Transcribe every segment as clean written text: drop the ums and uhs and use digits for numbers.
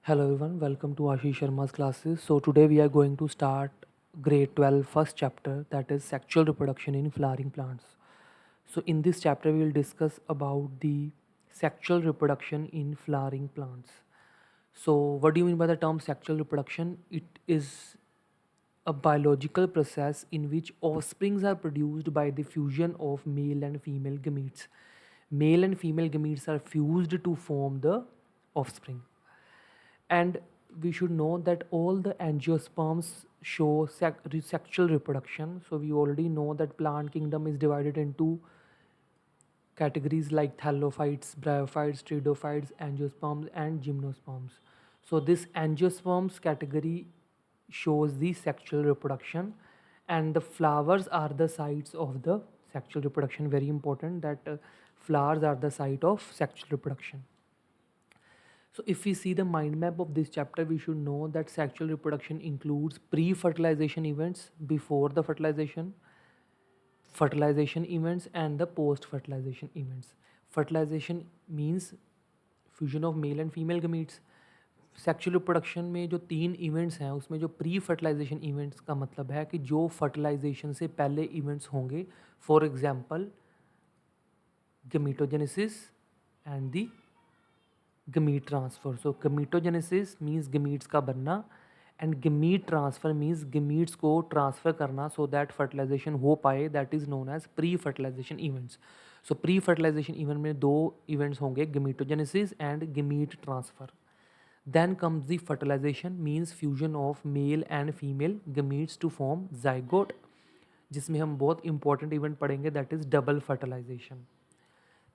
Hello everyone, welcome to Ashish Sharma's classes. So today we are going to start grade 12 first chapter, that is sexual reproduction in flowering plants. So in this chapter we will discuss about the sexual reproduction in flowering plants. So what do you mean by the term sexual reproduction? It is a biological process in which offsprings are produced by the fusion of male and female gametes. Male and female gametes are fused to form the offspring. And we should know that all the angiosperms show sexual reproduction. So we already know that plant kingdom is divided into categories like thallophytes, bryophytes, pteridophytes, angiosperms, and gymnosperms. So this angiosperms category shows the sexual reproduction, and the flowers are the sites of the sexual reproduction. Very important that flowers are the site of sexual reproduction. So, if we see the mind map of this chapter, we should know that sexual reproduction includes pre fertilization events before the fertilization, fertilization events, and the post fertilization events. Fertilization means fusion of male and female gametes. Sexual reproduction में जो तीन events हैं उसमें जो pre fertilisation events का मतलब है कि जो फर्टिलाइजेशन से पहले इवेंट्स होंगे, for example gametogenesis and the gamete transfer. So gametogenesis means gametes का बनना and gamete transfer means gametes को ट्रांसफर करना सो दैट फर्टिलाइजेशन हो पाए. That is known as pre fertilisation events. So pre fertilisation event में दो events होंगे, gametogenesis and gamete transfer. Then comes the fertilization means fusion of male and female gametes to form zygote, जिसमें हम बहुत important event पढ़ेंगे, that is double fertilisation.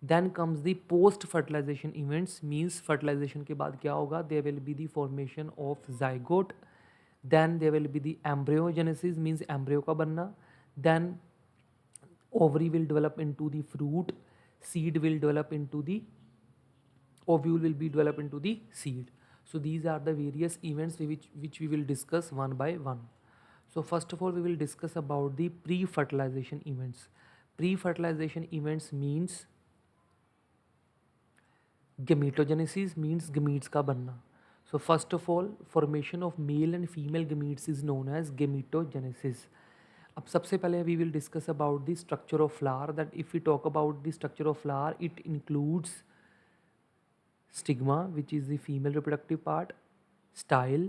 Then comes the post fertilisation events means fertilisation के बाद क्या होगा, there will be the formation of zygote. Then there will be the embryogenesis means embryo का बनना. Then ovary will develop into the fruit, seed will develop into the ovule will be developed into the seed. So these are the various events which we will discuss one by one. So first of all we will discuss about the pre-fertilization events. Pre-fertilization events means gametogenesis means gametes का बनना. So first of all formation of male and female gametes is known as gametogenesis. अब सबसे पहले we will discuss about the structure of flower. That if we talk about the structure of flower, it includes stigma, which is the female reproductive part, style,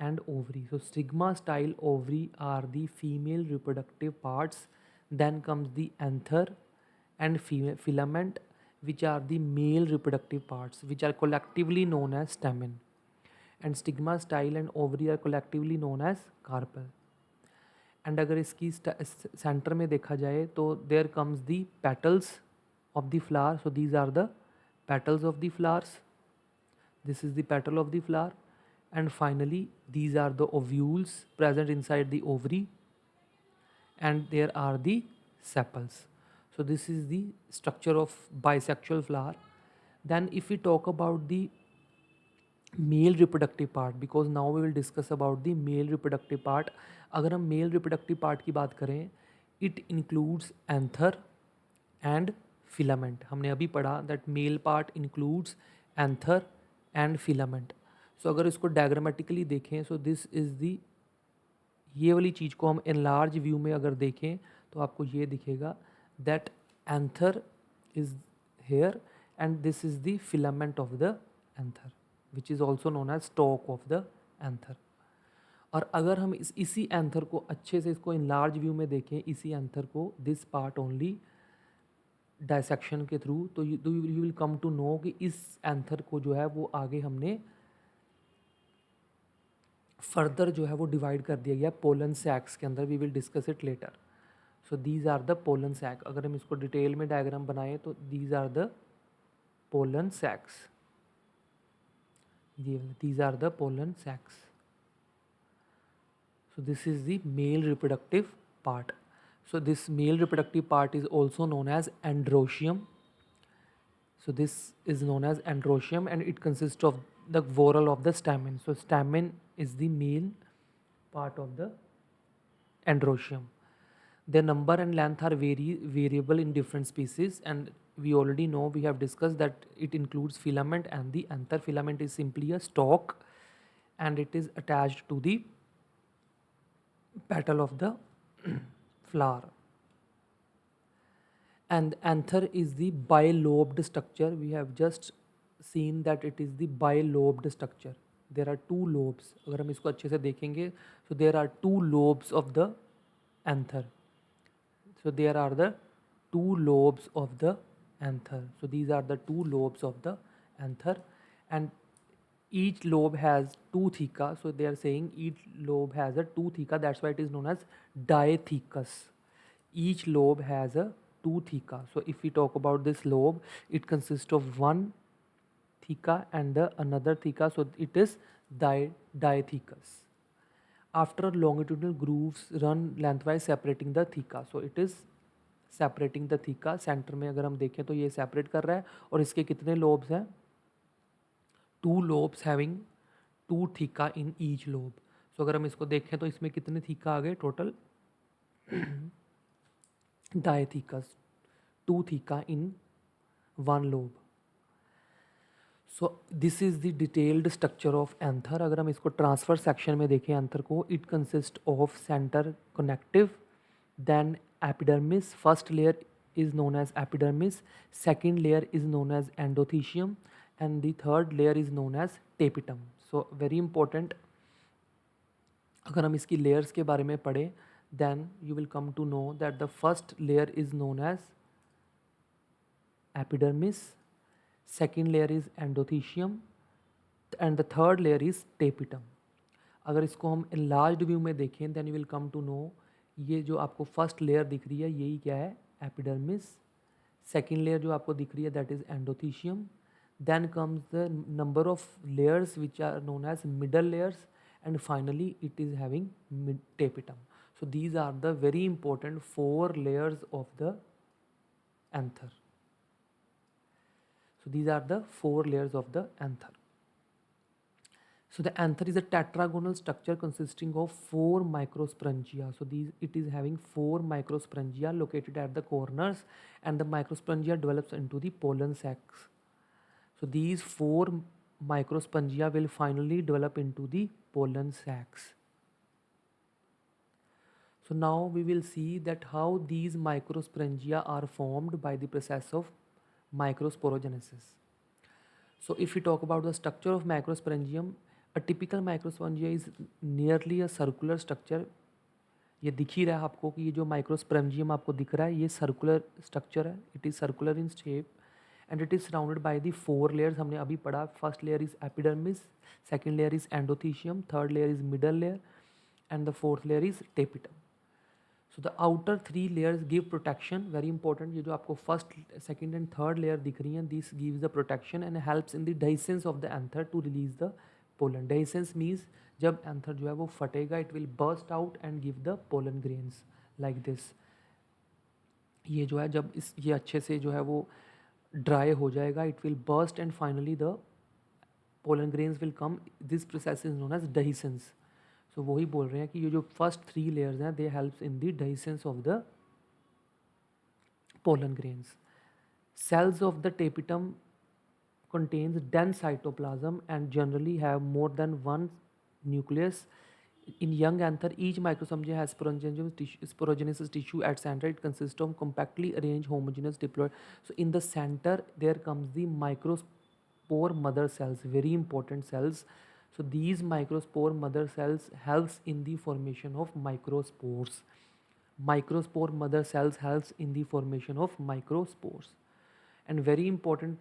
and ovary. So stigma, style, ovary are the female reproductive parts. Then comes the anther and filament, which are the male reproductive parts, which are collectively known as stamen. And stigma, style, and ovary are collectively known as carpel. And अगर इसकी centre में देखा जाए तो there comes the petals of the flower. So these are the petals of the flowers. This is the petal of the flower, and finally these are the ovules present inside the ovary, and there are the sepals. So this is the structure of bisexual flower. Then if we talk about the male reproductive part, because now we will discuss about the male reproductive part. अगर हम male reproductive part की बात करें, it includes anther and filament. हमने अभी पढ़ा that male part includes anther and filament. So अगर इसको diagrammatically देखें, so this is the, ये वाली चीज़ को हम enlarge view में अगर देखें तो आपको ये दिखेगा that anther is here and this is the filament of the anther, which is also known as stalk of the anther. और अगर हम इसी एंथर को अच्छे से इसको इनलार्ज व्यू में देखें, इसी एंथर को, दिस पार्ट ओनली डायसेक्शन के थ्रू, तो you will come to know कि इस एंथर को जो है वो आगे हमने फर्दर जो है वो डिवाइड कर दिया गया पोलन सैक्स के अंदर. We will discuss it later. So these are the pollen sac. अगर हम इसको डिटेल में डायग्राम बनाएं तो these are the pollen sacs. These are the pollen sacs. So this is the male reproductive part. So this male reproductive part is also known as androecium. So this is known as androecium and it consists of the whorl of the stamen. So stamen is the male part of the androecium. Their number and length are variable in different species, and we already know, we have discussed that it includes filament and the anther. Filament is simply a stalk and it is attached to the petal of the flower. And anther is the bilobed structure. We have just seen that it is the bilobed structure. There are two lobes. अगर हम इसको अच्छे से देखेंगे, so there are two lobes of the anther. So there are the two lobes of the anther. So these are the two lobes of the anther, and each lobe has two theca. So they are saying each lobe has a two theca. That's why it is known as diathecous. Each lobe has a two theca. So if we talk about this lobe, it consists of one theca and the another theca. So it is diathecous. After longitudinal grooves run lengthwise separating the theca. So it is separating the theca. Centre में अगर हम देखें तो ये separate कर रहा है, और इसके कितने लोब्स हैं? Two lobes having two theca in each lobe. So अगर हम इसको देखें तो इसमें कितने थीका आ गए total? Dithecous, two theca in one lobe. So this is the detailed structure of anther. अगर हम इसको ट्रांसफर सेक्शन में देखें एंथर को, it consist of centre connective, then epidermis. First layer is known as epidermis, second layer is known as endothelium, and the third layer is known as tapetum. So very important. अगर हम इसकी layers के बारे में पढ़ें, then you will come to know that the first layer is known as epidermis, second layer is endothelium, and the third layer is tapetum. अगर इसको हम enlarged view में देखें, then you will come to know ये जो आपको first layer दिख रही है यही क्या है? एपिडर्मिस. सेकेंड लेयर जो आपको दिख रही है that is endothecium. Then comes the number of layers which are known as middle layers, and finally it is having tapetum. So these are the very important four layers of the anther. So these are the four layers of the anther. So the anther is a tetragonal structure consisting of four microsporangia. So it is having four microsporangia located at the corners, and the microsporangia develops into the pollen sacs. So these four microsporangia will finally develop into the pollen sacs. So now we will see that how these microsporangia are formed by the process of microsporogenesis. So if we talk about the structure of microsporangium, a typical microsporangia is nearly a circular structure. ये दिख ही रहा है आपको कि ये जो microsporangium आपको दिख रहा है ये सर्कुलर स्ट्रक्चर है. It is circular in shape and it is surrounded by the four layers. हमने अभी पढ़ा, first layer is epidermis, second layer is endothecium, third layer is middle layer, and the fourth layer is tapetum. So the outer three layers give protection. Very important, ये जो आपको first second and third layer दिख रही हैं, this gives the protection and helps in the dehiscence of the anther to release the pollen. Dehiscence means जब anther जो है वो फटेगा, it will burst out and give the pollen grains like this. ये जो है जब ये अच्छे से जो है वो ड्राई हो जाएगा, it will burst and finally the pollen grains will come. This process is known as dehiscence. तो वही बोल रहे हैं कि ये जो फर्स्ट थ्री लेयर्स हैं they helps in the dehiscence of the pollen grains. Cells of the tapetum contains dense cytoplasm and generally have more than one nucleus. In young anther, each microsporangia has sporogenesis tissue at center. It consists of compactly arranged homogeneous diploid. So in the center there comes the microspore mother cells, very important cells. So these microspore mother cells helps in the formation of microspores. Microspore mother cells helps in the formation of microspores. And very important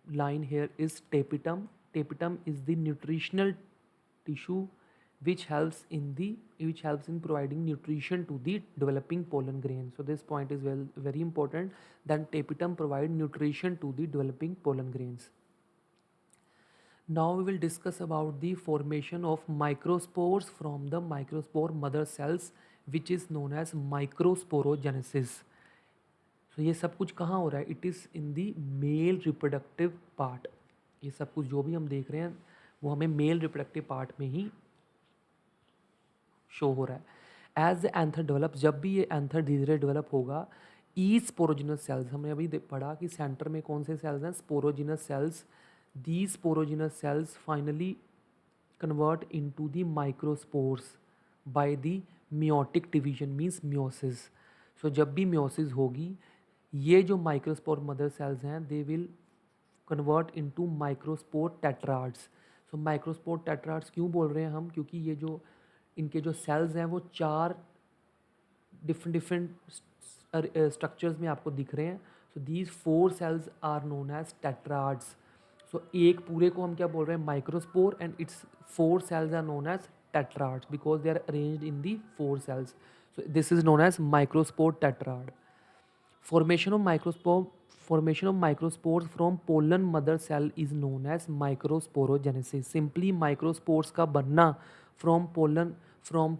line here is tapetum. Tapetum is the nutritional tissue which helps in providing nutrition to the developing pollen grain. So this point is very important, that tapetum provide nutrition to the developing pollen grains. Now we will discuss about the formation of microspores from the microspore mother cells, which is known as microsporogenesis. So ये सब कुछ कहाँ हो रहा है? It is in the male reproductive part. ये सब कुछ जो भी हम देख रहे हैं वो हमें मेल रिप्रोडक्टिव पार्ट में ही शो हो रहा है. एज द एंथर डेवलप, जब भी ये एंथर धीरे धीरे डेवलप होगा, ईच स्पोरोजिनस सेल्स, हमने अभी पढ़ा कि सेंटर में कौन से सेल्स हैं? Sporogenous sales. These sporogenous sales finally convert into the microspores by the meiotic division means meiosis. So जब भी meiosis होगी, ये जो microspore mother cells हैं they will convert into microspore tetrads. So microspore tetrads क्यों बोल रहे हैं हम, क्योंकि ये जो इनके जो cells हैं वो 4 डिफरेंट स्ट्रक्चर्स में आपको दिख रहे हैं. So these 4 cells are known as tetrads. So एक पूरे को हम क्या बोल रहे हैं, microspore, and its 4 cells are known as tetrads because they are arranged in the 4 cells. So this is known as microspore tetrad. Formation of microspores from pollen mother cell is known as microsporogenesis. Simply microspores का बनना from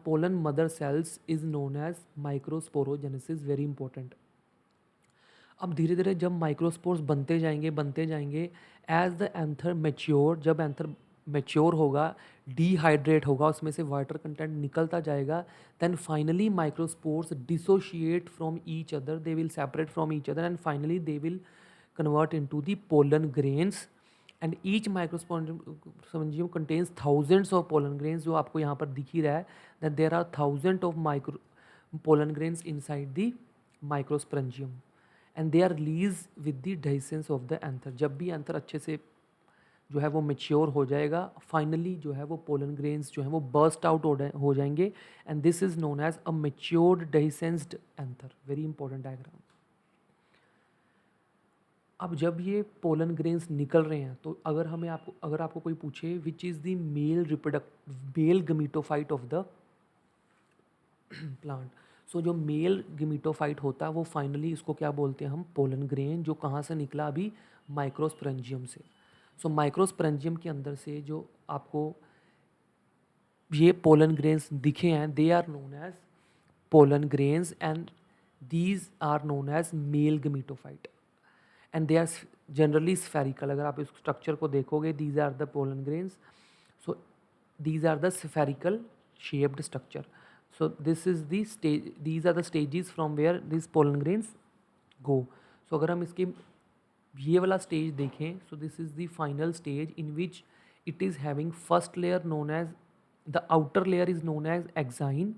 pollen mother cells is known as microsporogenesis. Very important. अब धीरे धीरे जब microspores बनते जाएंगे as the anther mature, जब anther mature होगा, डिहाइड्रेट होगा, उसमें से वाटर कंटेंट निकलता जाएगा, then finally microspores dissociate from each other, they will separate from each other, and finally they will convert into the pollen grains. And each microsporangium contains thousands of pollen grains, जो आपको यहाँ पर दिख ही रहा है that there are thousand of micro pollen grains inside the microsporangium, and they are release with the dehiscence of the anther. जब भी एंथर अच्छे से जो है वो मेच्योर हो जाएगा, फाइनली जो है वो पोलन ग्रेन्स जो है वो बर्स्ट आउट हो जाएंगे, and this is known as a matured dehiscensed anther. Very important diagram. अब जब ये पोलन ग्रेन्स निकल रहे हैं, तो अगर आपको कोई पूछे which is the male gametophyte of the plant, so जो मेल गमीटोफाइट होता है वो फाइनली इसको क्या बोलते हैं हम, पोलन ग्रेन, जो कहाँ से निकला अभी, माइक्रोस्पोरेंजियम से. सो माइक्रोस्पोरेंजियम के अंदर से जो आपको ये पोलन ग्रेन्स दिखे हैं, they are known as pollen grains, and these are known as male gametophyte, and they are generally spherical. अगर आप इस स्ट्रक्चर को देखोगे, these are the pollen grains, so these are the spherical shaped structure. So this is the stage, these are the stages from where these pollen grains go. So अगर हम इसके ये वाला स्टेज देखें, so this is the final stage in which it is having first layer known as, the outer layer is known as exine.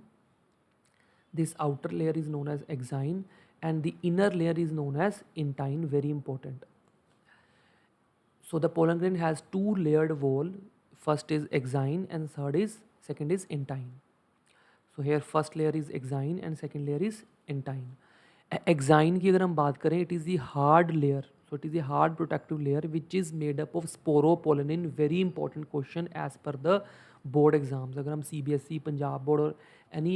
This outer layer is known as exine, and the inner layer is known as intine. Very important. So the pollen grain has 2 layered wall. First is exine and second is intine. So here first layer is exine and second layer is intine. Exine की अगर हम बात करें, it is the hard layer. So it is a hard protective layer which is made up of sporopollenin. Very important question as per the board exams. अगर हम CBSE, Punjab board और any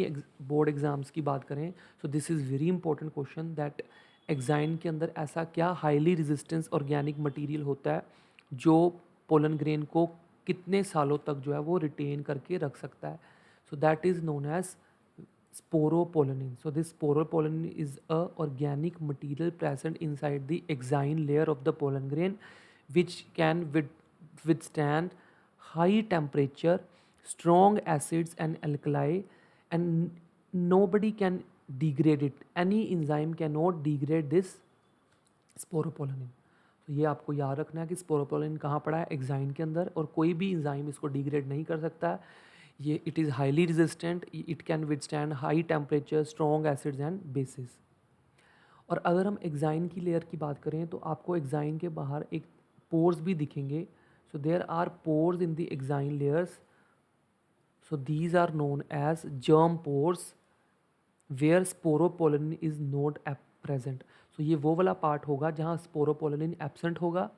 board exams की बात करें, so this is very important question that exine के अंदर ऐसा क्या हाईली रेजिस्टेंस ऑर्गेनिक मटेरियल होता है जो पोलन ग्रेन को कितने सालों तक जो है वो रिटेन करके रख सकता है. So that is known as sporopollenin. So this sporopollenin is a organic material present inside the exine layer of the pollen grain, which can withstand high temperature, strong acids and alkali, and nobody can degrade it. Any enzyme cannot degrade this sporopollenin. तो ये आपको याद रखना है कि sporopollenin कहाँ पड़ा है, एक्साइन के अंदर, और कोई भी इंजाइम इसको डिग्रेड नहीं कर सकता. ये it is highly resistant, it can withstand high temperature, strong acids and bases. और अगर हम एक्साइन की लेयर की बात करें तो आपको एक्साइन के बाहर एक पोर्स भी दिखेंगे. So there are pores in the exine layers. So these are known as germ pores where sporopollenin is not present. So ये वो वाला पार्ट होगा जहाँ स्पोरोपोलिन एब्सेंट होगा.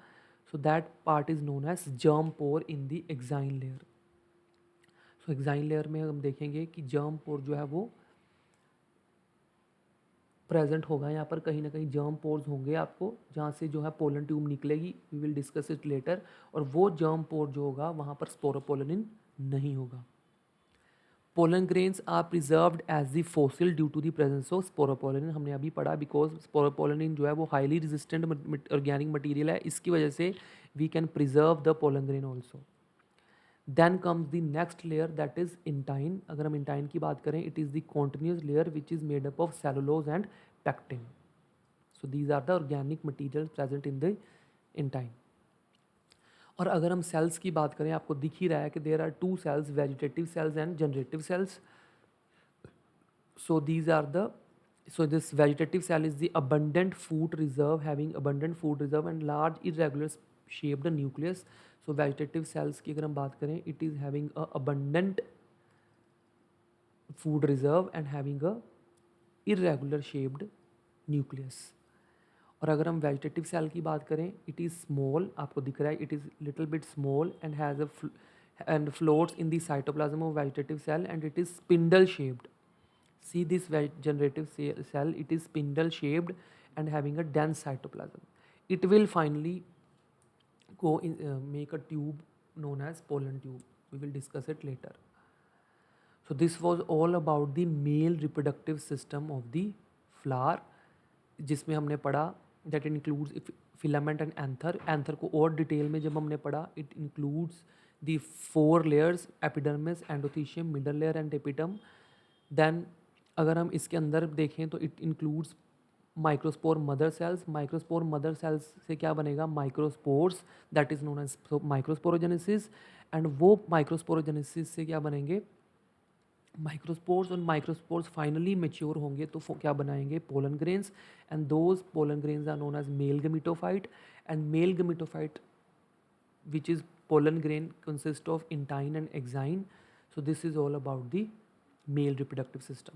So that part is known as germ pore in the exine layer. So exine layer में हम देखेंगे कि जर्म पोर जो है वो प्रेजेंट होगा. यहाँ पर कहीं ना कहीं जर्म पोर्स होंगे आपको, जहाँ से जो है पोलन ट्यूब निकलेगी. We will discuss it later. और वो जर्म पोर जो होगा वहाँ पर स्पोरोपोलिन नहीं होगा. Pollen grains are preserved as the fossil due to the presence of sporopollenin. हमने अभी पढ़ा बिकॉज स्पोरोपोलिन जो है वो हाईली रेजिस्टेंट ऑर्गेनिक मटेरियल है, इसकी वजह से we can preserve the pollen grain also. Then comes the next layer that is intine. अगर हम इंटाइन की बात करें, it is the continuous layer which is made up of cellulose and pectin. So these are the organic material present in the intine. और अगर हम sales की बात करें, आपको दिख ही रहा है कि there are two cells, vegetative cells and generative cells. So these are the, so this vegetative cell is the abundant food reserve, having abundant food reserve and large irregular shaped nucleus. So vegetative cells की अगर हम बात करें, it is having a abundant food reserve and having a irregular shaped nucleus. और अगर हम vegetative cell की बात करें, इट इज़ स्मॉल, आपको दिख रहा है, it is little bit small and has a and floats in the cytoplasm of vegetative cell and it is spindle shaped. See this generative cell, it is spindle shaped and having a dense cytoplasm. It will finally go in, make a tube known as pollen tube. We will discuss it later. So this was all about the male reproductive system of the flower, जिसमें हमने पढ़ा that includes filament and anther. Anther को और detail में जब हमने पढ़ा, it includes the 4 layers, epidermis, endothelium, middle layer and epiderm. Then अगर हम इसके अंदर देखें तो it includes microspore mother cells. Microspore mother cells से क्या बनेगा, microspores, that is known as microsporogenesis. And वो माइक्रोस्पोरोजेनेसिस से क्या बनेंगे, माइक्रोस्पोर्स. और माइक्रोस्पोर्स फाइनली मेच्योर होंगे तो क्या बनाएंगे, pollen grains. And those pollen grains are known as male gametophyte. And male gametophyte which is pollen grain consist of intine and exine. So this is all about the male reproductive system.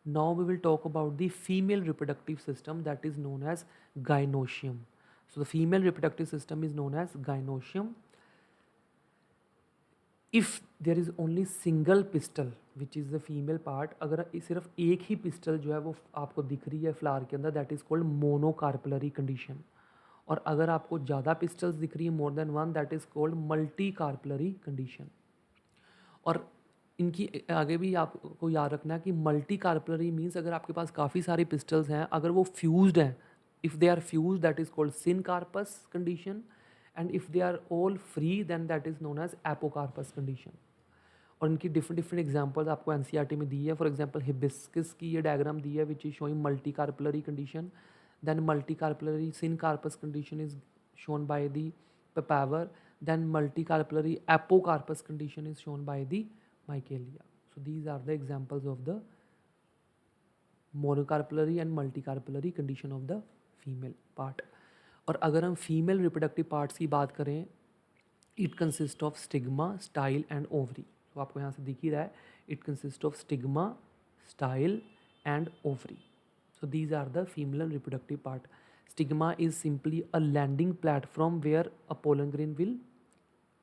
Now we will talk about the female reproductive system, that is known as gynoecium. So the female reproductive system is known as gynoecium. If there is only single pistil which is the female part, अगर सिर्फ एक ही pistol जो है वो आपको दिख रही है फ्लावर के अंदर, that is called monocarpellary condition. और अगर आपको ज़्यादा पिस्टल्स दिख रही है, more than one, that is called multi carpellary condition. और इनकी आगे भी आपको याद रखना है कि मल्टी कार्पलरी मीन्स अगर आपके पास काफ़ी सारे पिस्टल्स हैं, अगर वो फ्यूज्ड हैं, if they are fuse that is called syncarpous condition. And if they are all free then that is known as apocarpous condition. और इनकी डिफरेंट एग्जांपल्स आपको एनसीईआरटी में दी है. फॉर एग्जांपल हिबिस्कस की ये डायग्राम दी है which is showing multi carpellary condition. Then multicarpellary syncarpous condition is shown by the papaver. Then multicarpellary apocarpous condition is shown by the micaelia. So these are the examples of the monocarpellary and multicarpellary condition of the female part. और अगर हम female reproductive parts की बात करें, it consist of stigma, style and ovary. तो आपको यहाँ से दिख ही रहा है, it consist of stigma, style and ovary. So these are the female reproductive part. Stigma is simply a landing platform where a pollen grain will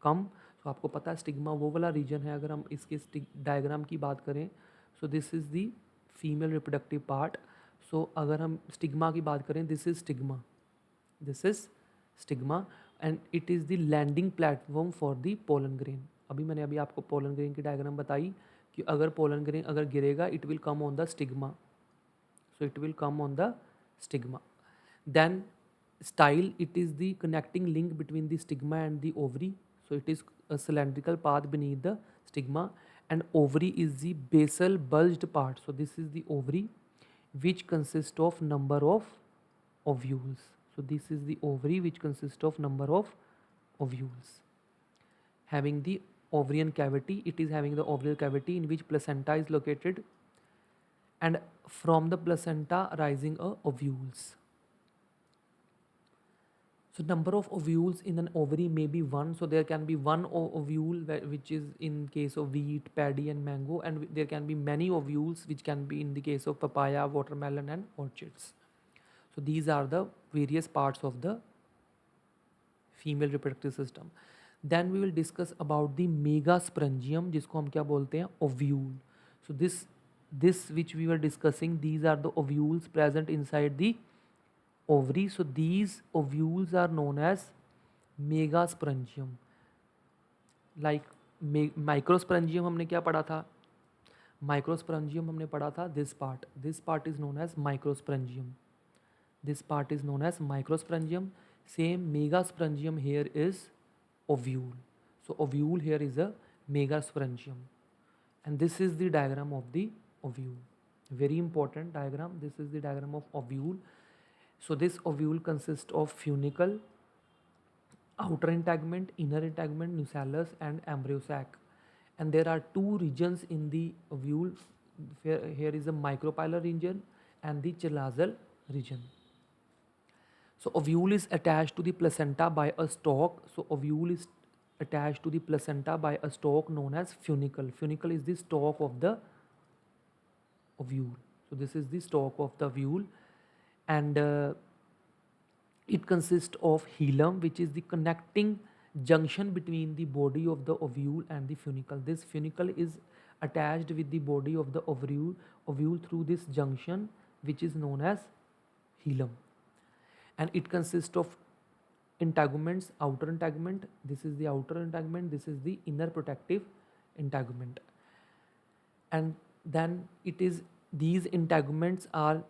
come. So आपको पता है स्टिग्मा वो वाला रीजन है. अगर हम इसके डायग्राम की बात करें, so this is the female reproductive part. So अगर हम स्टिग्मा की बात करें, this is stigma, this is stigma and it is the landing platform for the pollen grain. मैंने आपको pollen grain की डायग्राम बताई कि अगर pollen grain अगर गिरेगा, it will come on the stigma. So it will come on the stigma. Then style, it is the connecting link between the stigma and the ovary. So it is a cylindrical path beneath the stigma, and ovary is the basal bulged part. So this is the ovary which consists of number of ovules. So this is the ovary which consists of number of ovules. Having the ovarian cavity, it is having the ovarian cavity in which placenta is located, and from the placenta rising a ovules. So number of ovules in an ovary may be one. So there can be one ovule which is in case of wheat, paddy and mango, and there can be many ovules which can be in the case of papaya, watermelon and orchids. So these are the various parts of the female reproductive system. Then we will discuss about the megasporangium, जिसको हम क्या बोलते हैं, ovule. So this which we were discussing, these are the ovules present inside the ovary. So these ovules are known as megasporangium. Like microsporangium हमने क्या पढ़ा था, microsporangium हमने पढ़ा था this part is known as microsporangium. This part is known as microsporangium. Same megasporangium here is ovule. So ovule here is a megasporangium, and this is the diagram of the ovule. Very important diagram. This is the diagram of ovule. So this ovule consists of funicle, outer integument, inner integument, nucellus, and embryo sac. And there are two regions in the ovule. Here is the micropylar region and the chalazal region. So ovule is attached to the placenta by a stalk. So ovule is attached to the placenta by a stalk known as funicle. Funicle is the stalk of the ovule. So this is the stalk of the ovule, and it consists of hilum, which is the connecting junction between the body of the ovule and the funicle. This funicle is attached with the body of the ovule through this junction, which is known as hilum. And it consists of integuments, outer integument, this is the outer integument, this is the inner protective integument. And then it is, these integuments are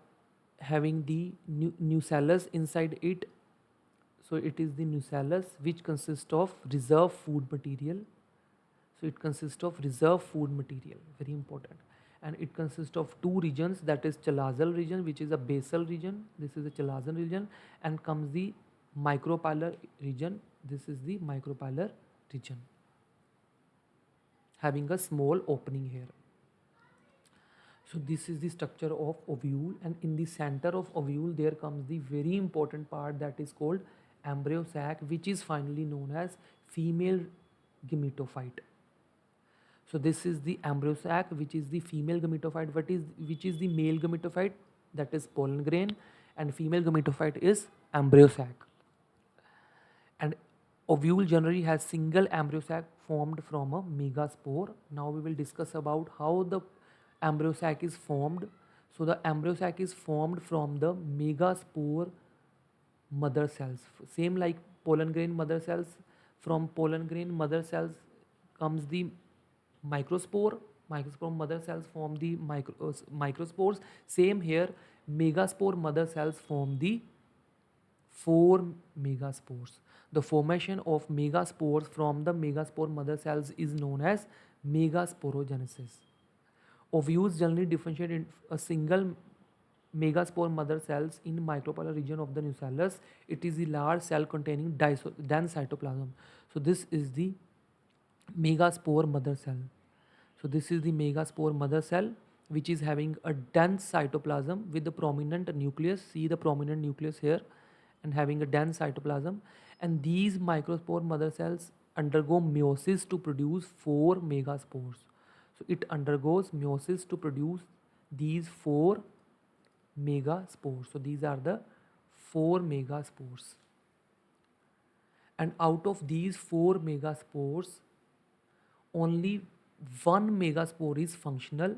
having the nucellus inside it. So it is the nucellus which consists of reserve food material. So it consists of reserve food material, very important. And it consists of two regions, that is chalazal region, which is a basal region. This is the chalazal region, and comes the micropylar region. This is the micropylar region, having a small opening here. So this is the structure of ovule, and in the center of ovule there comes the very important part, that is called embryo sac, which is finally known as female gametophyte. So this is the embryo sac, which is the female gametophyte. Which is the male gametophyte? That is pollen grain, and female gametophyte is embryo sac. And ovule generally has single embryo sac formed from a megaspore. Now we will discuss about how the embryo sac is formed. So the embryo sac is formed from the megaspore mother cells. Same like pollen grain mother cells. From pollen grain mother cells comes the microspore. Microspore mother cells form the microspores. Same here, megaspore mother cells form the 4 megaspores. The formation of megaspores from the megaspore mother cells is known as megasporogenesis. Ovules generally differentiate in a single megaspore mother cells in micropylar region of the nucellus. It is the large cell containing dense cytoplasm. So this is the megaspore mother cell. So this is the megaspore mother cell, which is having a dense cytoplasm with the prominent nucleus. See the prominent nucleus here, and having a dense cytoplasm. And these microspore mother cells undergo meiosis to produce 4 megaspores. So it undergoes meiosis to produce these 4 megaspores. So these are the 4 megaspores. And out of these 4 megaspores, only 1 megaspore is functional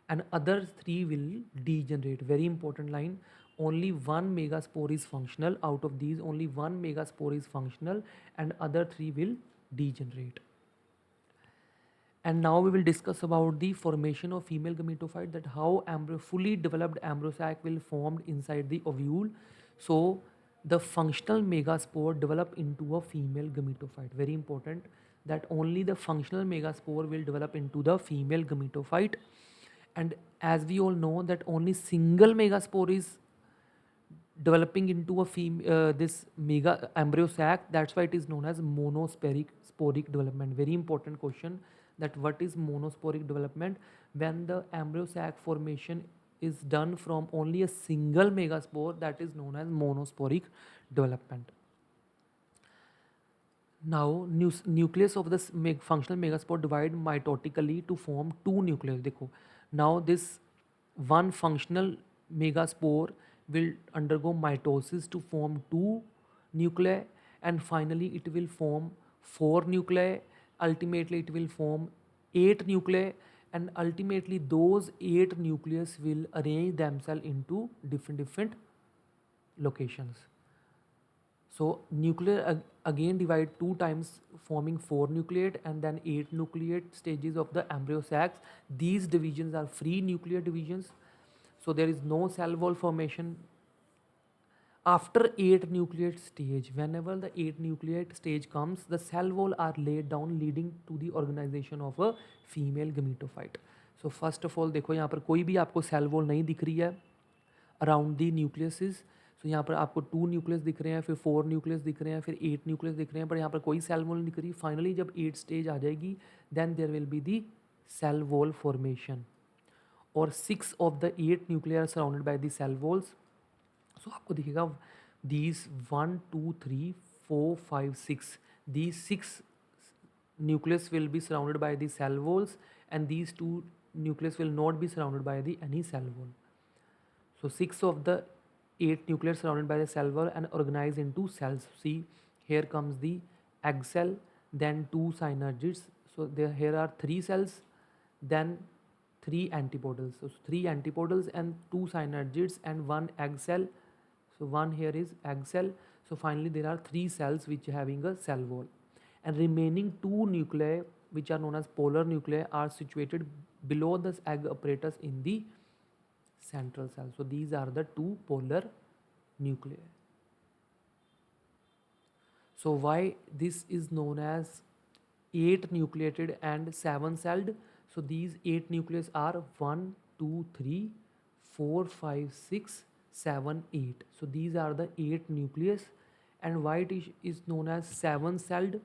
and other 3 will degenerate. Very important line. Only 1 megaspore is functional. Out of these, only 1 megaspore is functional and other 3 will degenerate. And now we will discuss about the formation of female gametophyte, that how fully developed embryo sac will formed inside the ovule. So the functional megaspore develop into a female gametophyte. Very important, that only the functional megaspore will develop into the female gametophyte. And as we all know that only single megaspore is developing into a this mega embryo sac. That's why it is known as monosporic development. Very important question, that what is monosporic development? When the embryo sac formation is done from only a single megaspore, that is known as monosporic development. Now nucleus of this functional megaspore divide mitotically to form 2 nuclei. देखो, now this one functional megaspore will undergo mitosis to form 2 nuclei, and finally it will form 4 nuclei. Ultimately it will form 8 nuclei, and ultimately those 8 nucleus will arrange themselves into different locations. So nuclear again divide 2 times, forming 4 nucleate and then 8 nucleate stages of the embryo sacs. These divisions are free nuclear divisions. So there is no cell wall formation after 8 nucleate stage. Whenever the 8 nucleate stage comes, the cell wall are laid down, leading to the organization of a female gametophyte. So first of all देखो यहाँ पर कोई भी आपको cell wall नहीं दिख रही है around the nucleuses. सो यहाँ पर आपको 2 न्यूक्लियस दिख रहे हैं, फिर 4 न्यूक्लियस दिख रहे हैं, फिर 8 न्यूक्लियस दिख रहे हैं, पर यहाँ पर कोई सेल वॉल नहीं दिख रही। फाइनली जब 8 स्टेज आ जाएगी then there will be the cell wall formation, और 6 of the 8 nuclear surrounded by the cell walls. So आपको दिखेगा these 1 2 3 4 5 6, these 6 nucleus will be surrounded by the cell walls, and these 2 nucleus will not be surrounded by the any cell wall. So 6 of the 8 nucleus surrounded by the cell wall and organized into cells. See, here comes the egg cell, then 2 synergids. So here are 3 cells, then 3 antipodals. So 3 antipodals and 2 synergids and 1 egg cell. So one here is egg cell. So finally there are 3 cells which are having a cell wall, and remaining 2 nuclei which are known as polar nuclei are situated below the egg apparatus in the central cell. So these are the 2 polar nuclei. So why this is known as 8 nucleated and 7 celled? So these 8 nucleus are 1 2 3 4 5 6 7 8. So these are the 8 nucleus. And why it is known as 7 celled?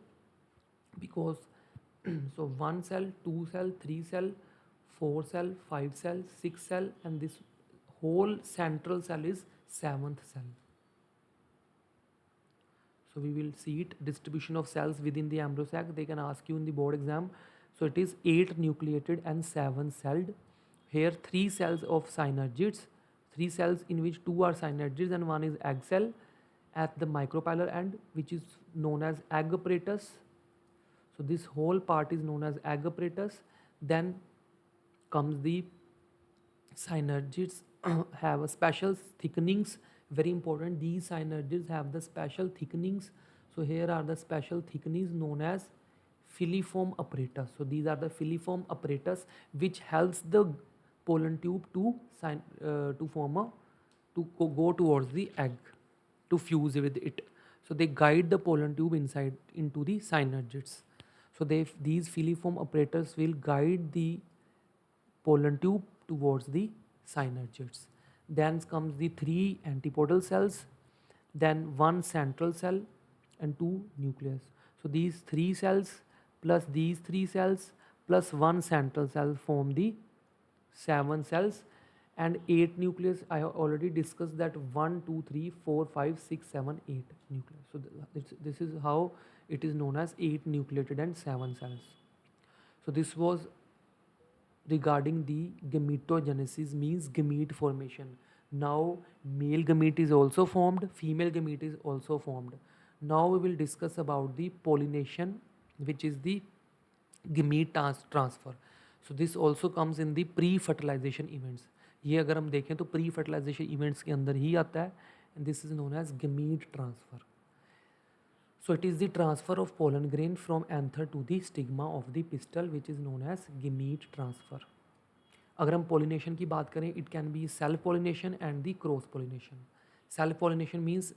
Because so 1 cell, 2 cell, 3 cell, 4 cell, 5 cell, 6 cell, and this whole central cell is 7th cell. So we will see it, distribution of cells within the embryo sac. They can ask you in the board exam. So it is 8 nucleated and 7 celled. Here 3 cells of synergids, 3 cells in which 2 are synergids and 1 is egg cell at the micropylar end, which is known as egg apparatus. So this whole part is known as egg apparatus. Then comes the synergids have a special thickenings, very important. These synergids have the special thickenings. So here are the special thickenings known as filiform apparatus. So these are the filiform apparatus which helps the pollen tube to form a go towards the egg to fuse with it. So they guide the pollen tube inside into the synergids. So these filiform apparatus will guide the pollen tube towards the synergids. Then comes the 3 antipodal cells, then 1 central cell and 2 nucleus. So these 3 cells plus these 3 cells plus 1 central cell form the 7 cells, and 8 nucleus. I have already discussed that 1 2 3 4 5 6 7 8 nucleus. So this is how it is known as 8 nucleated and 7 cells. So this was regarding the gametogenesis, means gamete formation. Now male gamete is also formed, female gamete is also formed. Now we will discuss about the pollination, which is the gamete transfer. So this also comes in the pre-fertilization events. ये अगर हम देखें तो pre fertilisation events के अंदर ही आता है, and this is known as gamete transfer. So it is the transfer of pollen grain from anther to the stigma of the pistil, which is known as gamete transfer. अगर हम pollination की बात करें, it can be self pollination and the cross pollination. Self pollination means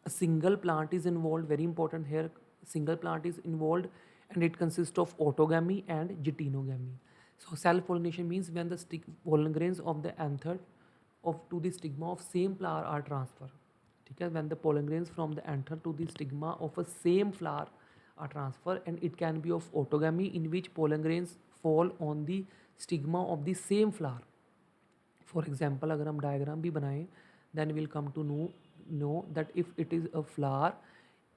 a single plant is involved, very important here, single plant is involved, and it consists of autogamy and geitonogamy. So self pollination means when the pollen grains of the anther to the stigma of same flower are transferred. Okay? When the pollen grains from the anther to the stigma of a same flower are transferred, and it can be of autogamy in which pollen grains fall on the stigma of the same flower. For example, अगर हम diagram भी बनाएं, then we'll come to know that if it is a flower,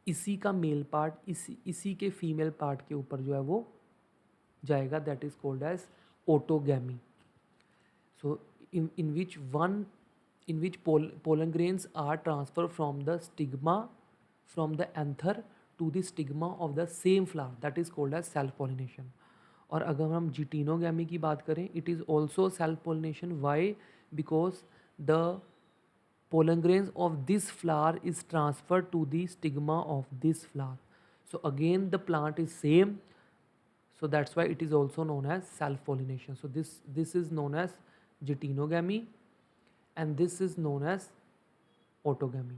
इसी का male part इसी के female part के ऊपर जो है वो जाएगा, that is called as autogamy. So in which pollen grains are transferred from the stigma from the anther to the stigma of the same flower, that is called as self pollination. और अगर हम geitonogamy की बात करें, it is also self pollination. Why? Because the pollen grains of this flower is transferred to the stigma of this flower. So again the plant is same, so that's why it is also known as self pollination. So this is known as geitonogamy, and this is known as autogamy.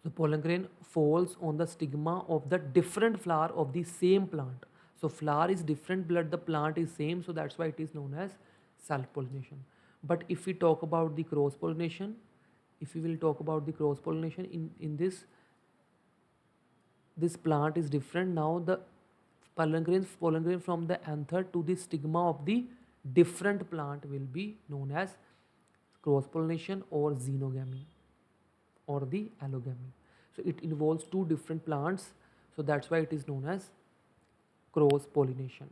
The pollen grain falls on the stigma of the different flower of the same plant. So flower is different but the plant is same, so that's why it is known as self pollination. But if we talk about the cross pollination, if we will talk about the cross pollination in this plant is different. Now the pollen grain from the anther to the stigma of the different plant will be known as cross pollination or xenogamy or the allogamy. So it involves two different plants, so that's why it is known as cross pollination.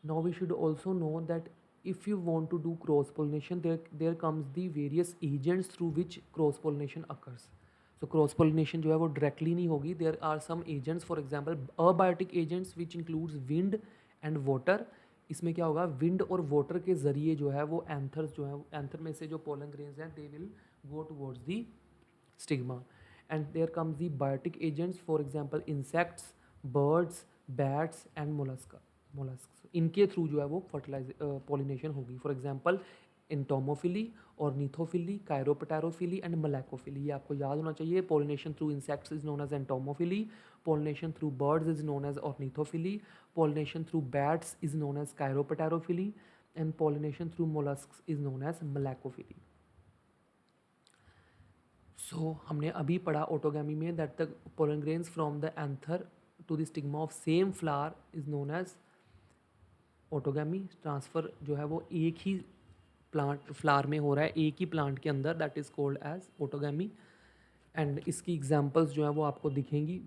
Now we should also know that if you want to do cross pollination, there comes the various agents through which cross pollination occurs. So cross pollination जो है वो directly नहीं होगी. There are some agents, for example abiotic agents which includes wind and water. इसमें क्या होगा, wind और water के ज़रिए जो है वो एंथर्स जो है, एंथर में से जो पोलन ग्रेन्स हैं they will go towards the stigma. And there comes the biotic agents, for example insects, birds, bats and mollusc इनके थ्रू जो है वो फर्टिलाइज पॉलिनेशन होगी. For example entomophily, ornithophily, chiropterophily and malacophily. ये आपको याद होना चाहिए. Pollination through insects is known as entomophily, pollination through birds is known as ornithophilie, pollination through bats is known as chiropterophilie, and pollination through mollusks is known as malacophilie. So हमने अभी पढ़ा autogamy में that the pollen grains from the anther to the stigma of same flower is known as autogamy. Transfer जो है वो एक ही plant flower में हो रहा है, एक ही प्लांट के अंदर, that is called as autogamy. And इसकी एग्जांपल्स जो है वो आपको दिखेंगी.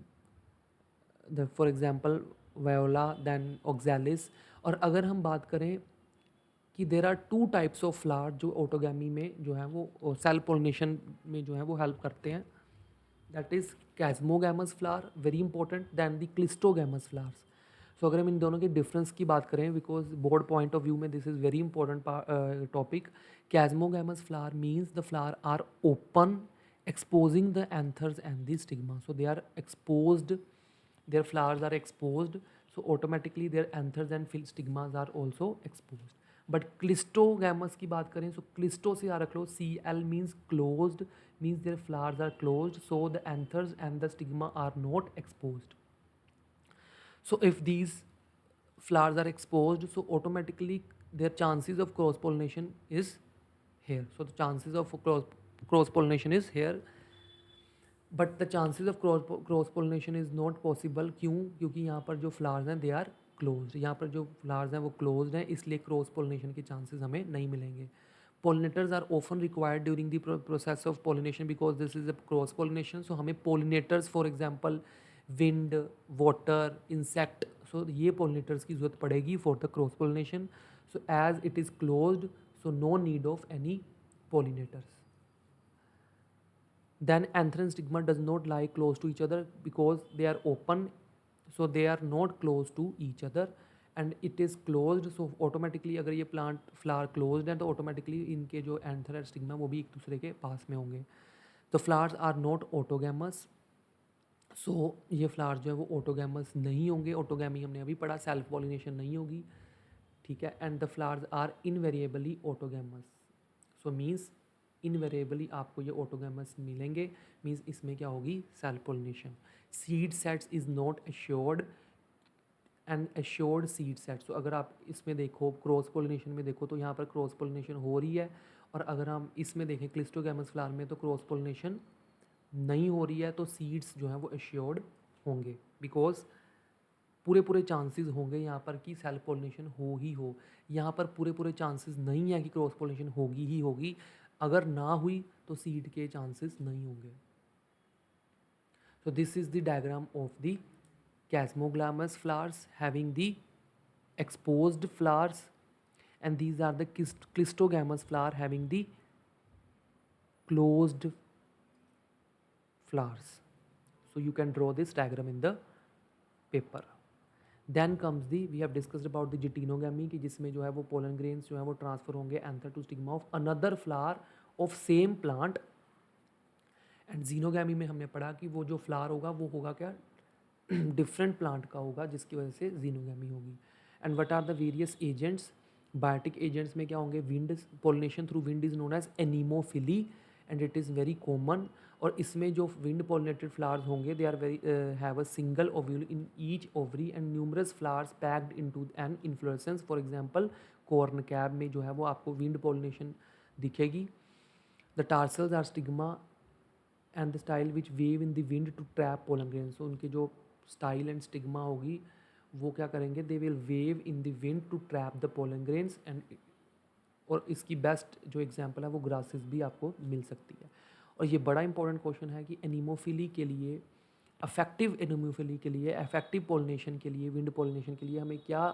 For example viola, then oxalis. और अगर हम बात करें कि there are two types of flower जो ऑटोगैमी में जो है वो सेल्फ पोलिनेशन में जो है वो हेल्प करते हैं, that is chasmogamous flower, very important, than the cleistogamous flowers. So अगर हम इन दोनों के डिफरेंस की बात करें, because board point of view में this is very important topic. Chasmogamous flower means the flower are open, exposing the anthers and the stigma. So they are exposed, their flowers are exposed, so automatically their anthers and stigmas are also exposed. But clistogamous की बात करें, so clisto से याद रख लो, Cl means closed, means their flowers are closed, so the anthers and the stigma are not exposed. So if these flowers are exposed, so automatically their chances of cross pollination is here. So the chances of cross pollination is here, but the chances of cross pollination is not possible. क्यों? क्योंकि यहाँ पर जो flowers हैं they are closed. यहाँ पर जो flowers हैं वो closed हैं, इसलिए cross pollination के chances हमें नहीं मिलेंगे. Pollinators are often required during the process of pollination because this is a cross pollination. So हमें pollinators, for example wind, water, insect, so ये pollinators की ज़रूरत पड़ेगी for the cross pollination. So as it is closed, so no need of any pollinators. Then anther and stigma does not lie close to each other because they are open, so they are not close to each other, and it is closed. So automatically अगर ये plant flower closed है तो automatically इनके जो anther और stigma वो भी एक दूसरे के पास में होंगे. तो flowers are not autogamous. So ये flowers जो है वो autogamous नहीं होंगे. autogamy हमने अभी पढ़ा, self pollination नहीं होगी, ठीक है. and the flowers are invariably autogamous. So means invariably आपको ये ऑटोगैमस मिलेंगे, मीन्स इसमें क्या होगी, self pollination. Seed sets is not assured and assured seed sets. तो अगर आप इसमें देखो क्रॉस पोलिनेशन में देखो तो यहाँ पर क्रॉस पोलिनेशन हो रही है, और अगर हम इसमें देखें क्लिस्टोगैमस फ्लावर में तो क्रॉस पोलिनेशन नहीं हो रही है, तो सीड्स जो हैं वो एश्योर्ड होंगे, बिकॉज पूरे चांसेस होंगे यहाँ पर कि सेल्फ पोलिनेशन हो ही हो. यहाँ पर पूरे चांसेस नहीं है कि क्रॉस पोलिनेशन होगी ही होगी. अगर ना हुई तो सीड के चांसेस नहीं होंगे. So this is the diagram of the chasmogamous flowers having the exposed flowers, and these are the clistogamous flower having the closed flowers. So you can draw this diagram in the paper. Then comes the, we have discussed about the geitonogamy कि जिसमें जो है वो pollen grains जो है वो transfer होंगे anther to stigma of another flower of same plant. And xenogamy में हमने पढ़ा कि वो जो फ्लावर होगा वो होगा क्या, डिफरेंट प्लांट का होगा, जिसकी वजह से xenogamy होगी. And what are the various agents, biotic agents में क्या होंगे, wind, pollination through wind is known as anemophily, and it is very common. और इसमें जो विंड पॉलिनेटेड फ्लावर्स होंगे they are very have a single ovule in each ovary and numerous flowers packed into an inflorescence. For example corn cob में जो है वो आपको wind pollination दिखेगी। The tassels are stigma and the style which wave in the wind to trap pollen grains. तो उनकी जो style and stigma होगी वो क्या करेंगे, they will wave in the wind to trap the pollen grains. And और इसकी best जो एग्जांपल है वो ग्रासेस भी आपको मिल सकती है। और ये बड़ा इंपॉर्टेंट क्वेश्चन है कि एनीमोफिली के लिए, अफेक्टिव एनीमोफिली के लिए, अफेक्टिव पोलिनेशन के लिए, विंड पोलिनेशन के लिए हमें क्या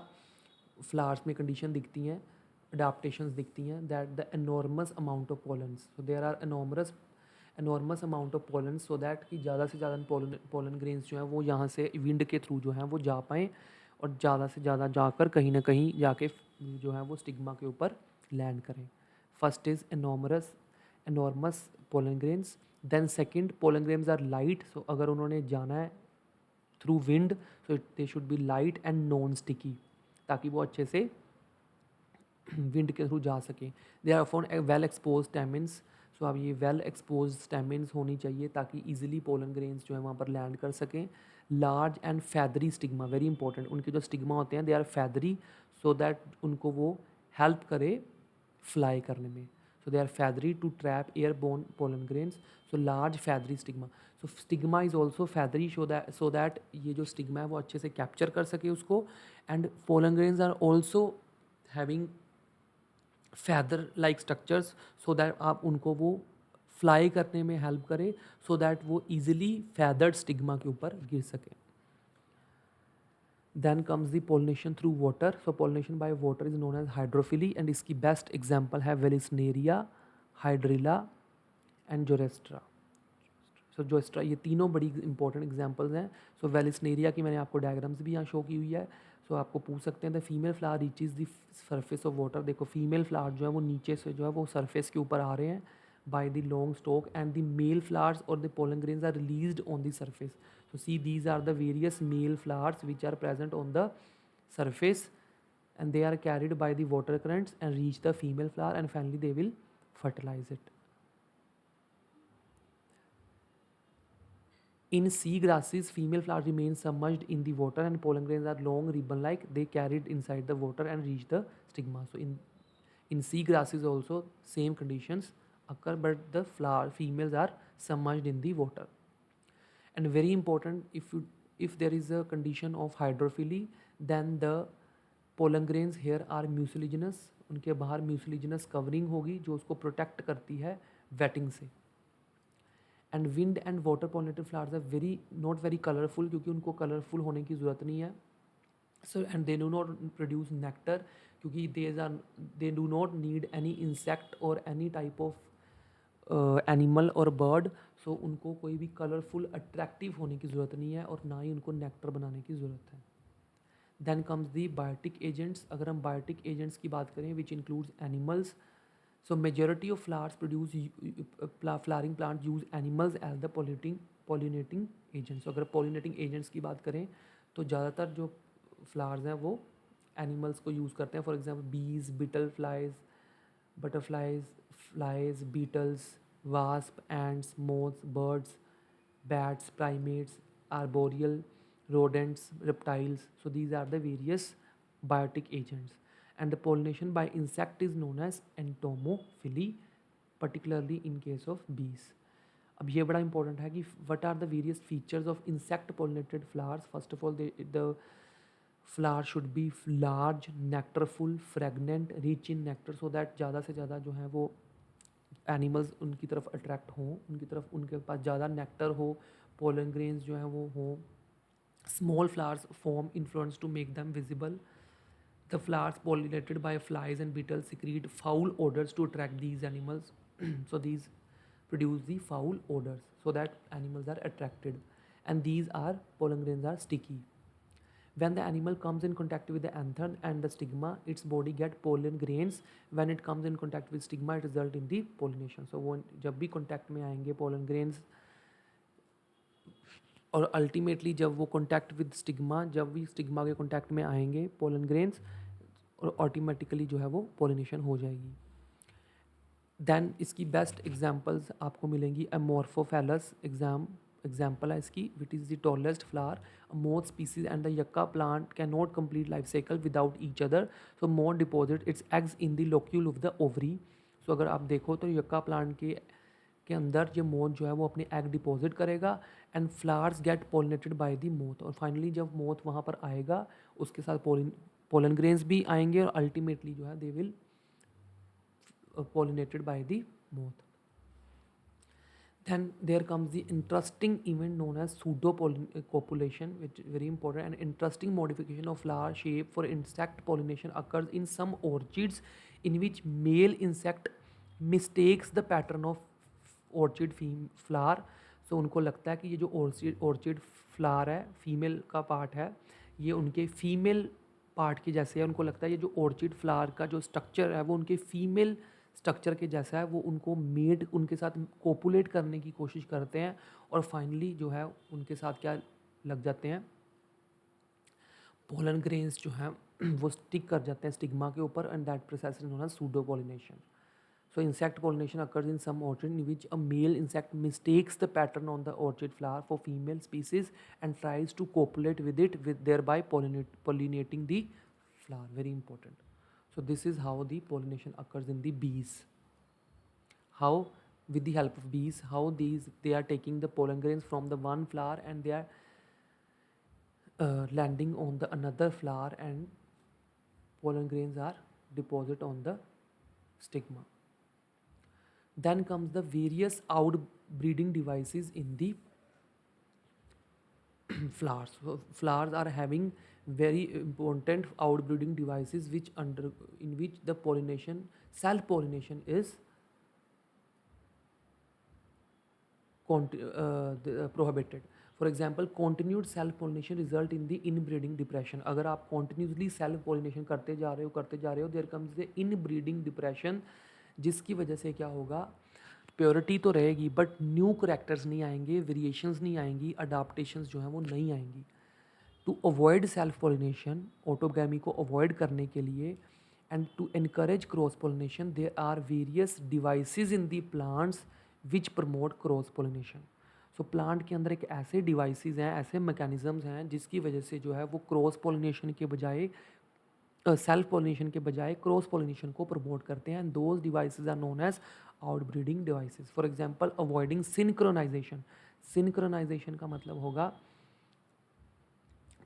फ्लावर्स में कंडीशन दिखती हैं, अडाप्टेशंस दिखती हैं, that the enormous amount of pollens. So there are enormous amount of pollen, so that कि ज़्यादा से ज़्यादा पोलन ग्रेन्स जो हैं वो यहाँ से विंड के थ्रू जो हैं वो जा पाएँ और ज़्यादा से ज़्यादा जाकर कहीं ना कहीं जाके जो है वो स्टिग्मा के ऊपर लैंड करें। First is enormous pollen grains. Then second, pollen grains are light. So अगर उन्होंने जाना है through wind so they should be light and non sticky, ताकि वो अच्छे से विंड के थ्रू जा सकें। They are phone well expose stamens. So अब ये वेल एक्सपोज स्टेमिन्स होनी चाहिए ताकि इजीली पोलन ग्रेन्स जो है वहाँ पर लैंड कर सकें। Large and फैदरी stigma, very important, उनके जो स्टिग्मा होते हैं दे आर फैदरी, सो दैट उनको वो हेल्प करे फ्लाई करने में। So they are feathery to trap airborne pollen grains. So large feathery stigma, so stigma is also feathery so that ये जो स्टिग्मा है वो अच्छे से कैप्चर कर सके उसको। And pollen grains are also having feather like structures, so that आप उनको वो फ्लाई करने में हेल्प करे, सो दैट वो ईजिली फैदर्ड स्टिग्मा के ऊपर गिर सके। Then comes the pollination through water. So pollination by water is known as hydrophily and इसकी best example है Vallisneria, Hydrilla and Jorestra. सो जोस्ट्रा, ये तीनों बड़ी इंपॉर्टेंट एग्जांपल्स हैं। सो वेलिसनेरिया की मैंने आपको डायग्राम्स भी यहाँ शो की हुई है। सो आपको पूछ सकते हैं the female flower reaches the surface of water. देखो फीमेल फ्लावर जो है वो नीचे से जो है वो सरफेस के ऊपर आ रहे हैं by the long stalk and the male flowers और the pollen grains are released on the surface. So see these are the various male flowers which are present on the surface and they are carried by the water currents and reach the female flower and finally they will fertilize it. In sea grasses, female flowers remain submerged in the water and pollen grains are long ribbon-like. They carried inside the water and reach the stigma. So in sea grasses also same conditions occur, but the flower females are submerged in the water. And very important, if there is a condition of hydrophily, then the pollen grains here are mucilaginous. उनके बाहर mucilaginous covering होगी जो उसको protect करती है wetting से। And wind and water pollinated flowers are not very colourful, क्योंकि उनको कलरफुल होने की ज़रूरत नहीं है। So and they do not produce nectar, क्योंकि they do not need any insect और एनी टाइप ऑफ एनिमल और बर्ड। सो उनको कोई भी कलरफुल अट्रैक्टिव होने की ज़रूरत नहीं है और ना ही उनको नेक्टर बनाने की ज़रूरत है। Then comes the biotic agents. अगर हम बायोटिक एजेंट्स की बात करें which includes animals, so majority of flowers produce flowering plants use animals as the pollinating agents. So अगर pollinating agents की बात करें तो ज़्यादातर जो flowers हैं वो animals को use करते हैं। For example bees, beetle flies, butterflies, flies, beetles, wasp, ants, moths, birds, bats, primates, arboreal, rodents, reptiles. So these are the various biotic agents. And the pollination by insect is known as entomophily, particularly in case of bees. अब ये बड़ा important है कि what are the various features of insect pollinated flowers. First of all, the flower should be large, nectarful, fragrant, rich in nectar, so that ज़्यादा से ज़्यादा जो है वो एनिमल्स उनकी तरफ अट्रैक्ट हों, उनकी तरफ उनके पास ज़्यादा नेक्टर हो, पोलन ग्रेन्स जो हैं वो हों। Small flowers form influence to make them visible. The flowers pollinated by flies and beetles secrete foul odors to attract these animals. So these produce the foul odors so that animals are attracted. And these are pollen grains are sticky. When the animal comes in contact with the anther and the stigma, its body get pollen grains. When it comes in contact with stigma, it result in the pollination. So वो जब भी contact में आएंगे pollen grains और ultimately जब वो contact with stigma, जब भी स्टिग्मा के कॉन्टैक्ट में आएंगे पोलन ग्रेन्स और ऑटोमेटिकली जो है वो पोलिनेशन हो जाएगी। देन इसकी बेस्ट एग्जांपल्स आपको मिलेंगी अमोर्फोफेलस एग्जाम्पल है इसकी, which is the tallest flower. Moth species and the yucca plant can not complete life cycle without each other. So moth deposit its eggs in the locule of the ovary. So अगर आप देखो तो यक्का plant के अंदर ये moth जो है वो अपने एग डिपॉजिट करेगा and flowers get pollinated by the moth. और फाइनली जब मोथ वहाँ पर आएगा उसके साथ पोलन ग्रेन्स भी आएंगे और अल्टीमेटली जो है they will pollinated by the moth. Then there comes the interesting event known as pseudo-copulation, which is very important. An interesting modification of flower shape for insect pollination occurs in some orchids, in which male insect mistakes the pattern of orchid flower. So उनको लगता है कि ये जो orchid flower है, female का part है, ये उनके फीमेल पार्ट के जैसे है. उनको लगता है ये जो ऑर्चिड फ्लावर का जो स्ट्रक्चर है वो उनके फीमेल स्ट्रक्चर के जैसा है. वो उनको मेड उनके साथ कोपुलेट करने की कोशिश करते हैं और फाइनली जो है उनके साथ क्या लग जाते हैं, पोलन ग्रेन्स जो हैं वो स्टिक कर जाते हैं स्टिग्मा के ऊपर and that process is known as pseudo pollination. So insect pollination occurs in some orchid in which a male insect mistakes the pattern on the orchid flower for female species and tries to copulate with it, with thereby pollinating the flower. Very important. So this is how the pollination occurs in the bees. How, with the help of bees, how they are taking the pollen grains from the one flower and they are landing on the another flower and pollen grains are deposited on the stigma. Then comes the various outbreeding devices in the flowers. So flowers are having very important outbreeding devices in which the pollination, self pollination is prohibited. For example, continued self pollination result in the inbreeding depression. अगर आप continuously self pollination करते जा रहे हो there comes the inbreeding depression, जिसकी वजह से क्या होगा, प्योरिटी तो रहेगी बट न्यू करेक्टर्स नहीं आएंगे, वेरिएशंस नहीं आएंगी, अडाप्टेशंस जो हैं वो नहीं आएंगी. To avoid self pollination, autogamy को अवॉइड करने के लिए and to encourage cross pollination there are various devices in the plants which promote cross pollination. So plant के अंदर एक ऐसे डिवाइसेस हैं, ऐसे मैकेनिज्म्स हैं जिसकी वजह से जो है वो क्रॉस पोलिनेशन के बजाय सेल्फ पोलिनेशन के बजाय क्रॉस पोलिनेशन को प्रमोट करते हैं. And those devices are known as outbreeding devices. For example avoiding synchronization. Synchronization का मतलब होगा